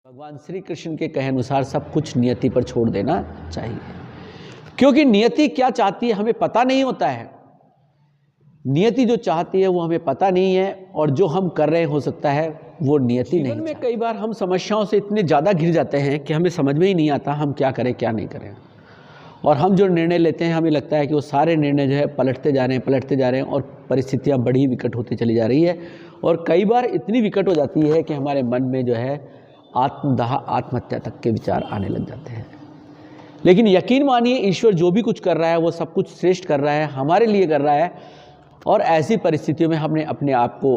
भगवान श्री कृष्ण के कहे अनुसार सब कुछ नियति पर छोड़ देना चाहिए, क्योंकि नियति क्या चाहती है हमें पता नहीं होता है। नियति जो चाहती है वो हमें पता नहीं है, और जो हम कर रहे हो सकता है वो नियति नहीं। में कई बार हम समस्याओं से इतने ज़्यादा घिर जाते हैं कि हमें समझ में ही नहीं आता हम क्या करें क्या नहीं करें, और हम जो निर्णय लेते हैं हमें लगता है कि वो सारे निर्णय जो है पलटते जा रहे हैं और परिस्थितियाँ बड़ी विकट होती चली जा रही है, और कई बार इतनी विकट हो जाती है कि हमारे मन में जो है आत्मदाह आत्महत्या तक के विचार आने लग जाते हैं। लेकिन यकीन मानिए ईश्वर जो भी कुछ कर रहा है वो सब कुछ श्रेष्ठ कर रहा है, हमारे लिए कर रहा है, और ऐसी परिस्थितियों में हमने अपने आप को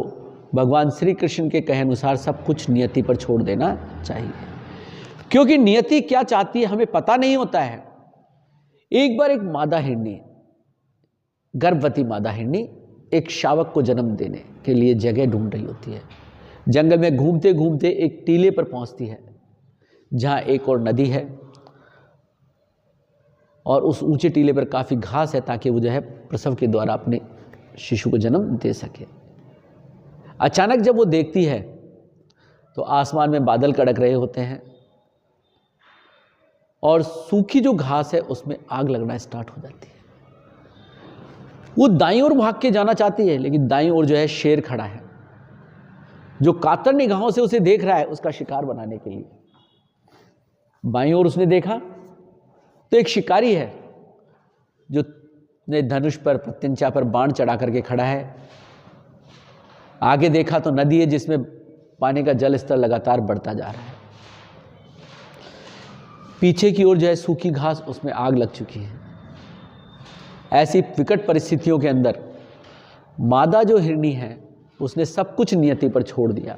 भगवान श्री कृष्ण के कहे अनुसार सब कुछ नियति पर छोड़ देना चाहिए, क्योंकि नियति क्या चाहती है हमें पता नहीं होता है। एक बार एक मादा हिरनी, गर्भवती मादा हिरनी एक शावक को जन्म देने के लिए जगह ढूंढ रही होती है। जंगल में घूमते घूमते एक टीले पर पहुंचती है जहां एक और नदी है, और उस ऊंचे टीले पर काफ़ी घास है ताकि वो जो है प्रसव के द्वारा अपने शिशु को जन्म दे सके। अचानक जब वो देखती है तो आसमान में बादल कड़क रहे होते हैं और सूखी जो घास है उसमें आग लगना स्टार्ट हो जाती है। वो दाईं ओर भाग के जाना चाहती है, लेकिन दाईं ओर जो है शेर खड़ा है जो कातर निगाहों से उसे देख रहा है उसका शिकार बनाने के लिए। बाईं ओर उसने देखा तो एक शिकारी है जो ने धनुष पर प्रत्यंचा पर बाण चढ़ा करके खड़ा है। आगे देखा तो नदी है जिसमें पानी का जल स्तर लगातार बढ़ता जा रहा है। पीछे की ओर जो है सूखी घास, उसमें आग लग चुकी है। ऐसी विकट परिस्थितियों के अंदर मादा जो हिरनी है उसने सब कुछ नियति पर छोड़ दिया।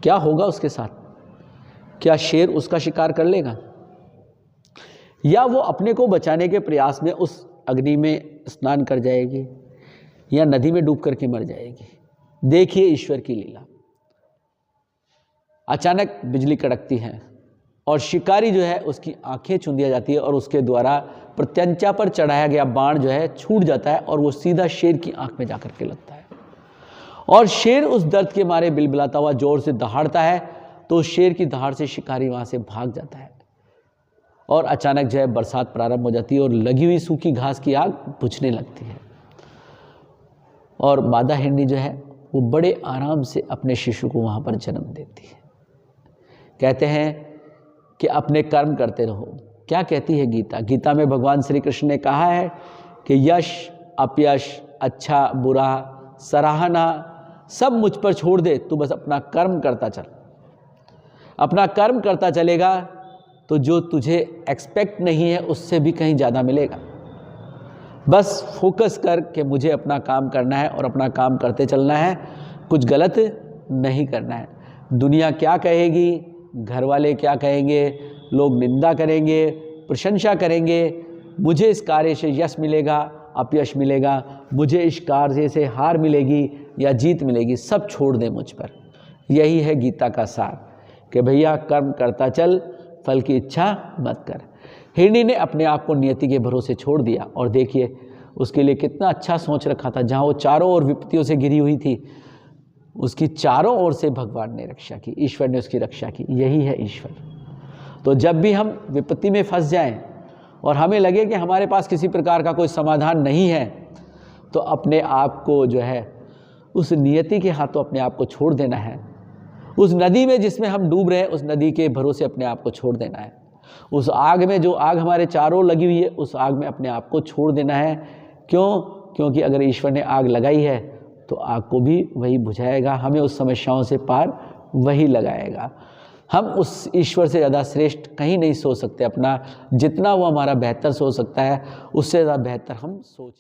क्या होगा उसके साथ? क्या शेर उसका शिकार कर लेगा, या वो अपने को बचाने के प्रयास में उस अग्नि में स्नान कर जाएगी, या नदी में डूब करके मर जाएगी? देखिए ईश्वर की लीला। अचानक बिजली कड़कती है और शिकारी जो है उसकी आंखें चूंध दी जाती है, और उसके द्वारा प्रत्यंचा पर चढ़ाया गया बाण जो है छूट जाता है और वो सीधा शेर की आंख में जाकर के लगता है। और शेर उस दर्द के मारे बिलबिलाता हुआ जोर से दहाड़ता है, तो शेर की दहाड़ से शिकारी वहां से भाग जाता है, और अचानक जो है बरसात प्रारंभ हो जाती है और लगी हुई सूखी घास की आग बुझने लगती है, और मादा हिरनी जो है वो बड़े आराम से अपने शिशु को वहां पर जन्म देती है। कहते हैं कि अपने कर्म करते रहो। क्या कहती है गीता? गीता में भगवान श्री कृष्ण ने कहा है कि यश अपयश, अच्छा बुरा, सराहना सब मुझ पर छोड़ दे, तू बस अपना कर्म करता चल। अपना कर्म करता चलेगा तो जो तुझे एक्सपेक्ट नहीं है उससे भी कहीं ज़्यादा मिलेगा। बस फोकस कर कि मुझे अपना काम करना है और अपना काम करते चलना है, कुछ गलत नहीं करना है। दुनिया क्या कहेगी, घर वाले क्या कहेंगे, लोग निंदा करेंगे, प्रशंसा करेंगे, मुझे इस कार्य से यश मिलेगा, अपयश मिलेगा, मुझे इस कार्य से हार मिलेगी या जीत मिलेगी, सब छोड़ दें मुझ पर। यही है गीता का सार कि भैया कर्म करता चल, फल की इच्छा मत कर। हिरनी ने अपने आप को नियति के भरोसे छोड़ दिया, और देखिए उसके लिए कितना अच्छा सोच रखा था। जहाँ वो चारों ओर विपत्तियों से घिरी हुई थी, उसकी चारों ओर से भगवान ने रक्षा की, ईश्वर ने उसकी रक्षा की। यही है ईश्वर। तो जब भी हम विपत्ति में फंस जाएं और हमें लगे कि हमारे पास किसी प्रकार का कोई समाधान नहीं है, तो अपने आप को जो है उस नियति के हाथों अपने आप को छोड़ देना है। उस नदी में जिसमें हम डूब रहे हैं, उस नदी के भरोसे अपने आप को छोड़ देना है। उस आग में, जो आग हमारे चारों ओर लगी हुई है, उस आग में अपने आप को छोड़ देना है। क्यों? क्योंकि अगर ईश्वर ने आग लगाई है तो आग को भी वही बुझाएगा, हमें उस समस्याओं से पार वही लगाएगा। हम उस ईश्वर से ज़्यादा श्रेष्ठ कहीं नहीं सोच सकते। अपना जितना वो हमारा बेहतर सोच सकता है उससे ज़्यादा बेहतर हम सोच